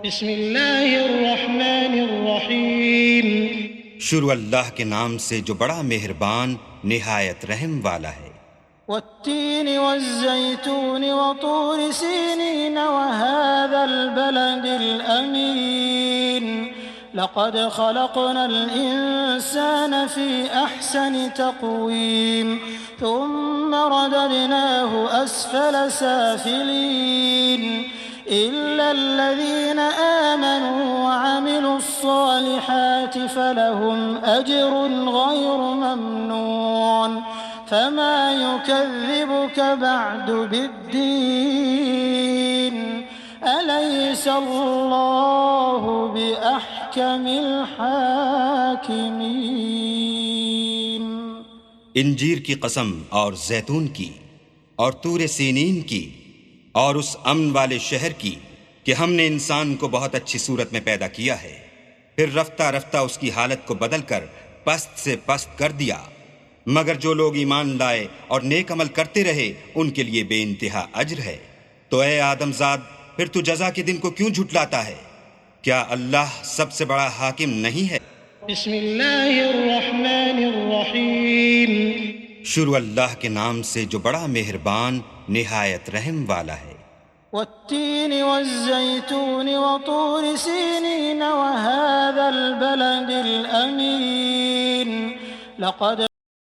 بسم اللہ الرحمن الرحیم۔ شروع اللہ کے نام سے جو بڑا مہربان نہایت رحم والا ہے۔ والتین والزیتون وطور سینین وهذا البلد الأمین لقد خلقنا الإنسان في أحسن تقويم ثم رددناه أسفل سافلين إلا الذين آمنوا وعملوا الصالحات فلهم أجر غير ممنون فما يكذبك بعد بالدين أليس الله بأحكم الحاكمين۔ انجیر کی قسم اور زیتون کی اور طور سینین کی اور اس امن والے شہر کی کہ ہم نے انسان کو بہت اچھی صورت میں پیدا کیا ہے، پھر رفتہ رفتہ اس کی حالت کو بدل کر پست سے پست کر دیا، مگر جو لوگ ایمان لائے اور نیک عمل کرتے رہے ان کے لیے بے انتہا اجر ہے۔ تو اے آدم زاد، پھر تو جزا کے دن کو کیوں جھٹلاتا ہے؟ کیا اللہ سب سے بڑا حاکم نہیں ہے؟ بسم اللہ الرحمن الرحیم۔ شروع اللہ کے نام سے جو بڑا مہربان نہایت رحم والا ہے۔ والتین والزیتون وطور سینین وهذا البلد الأمین لقد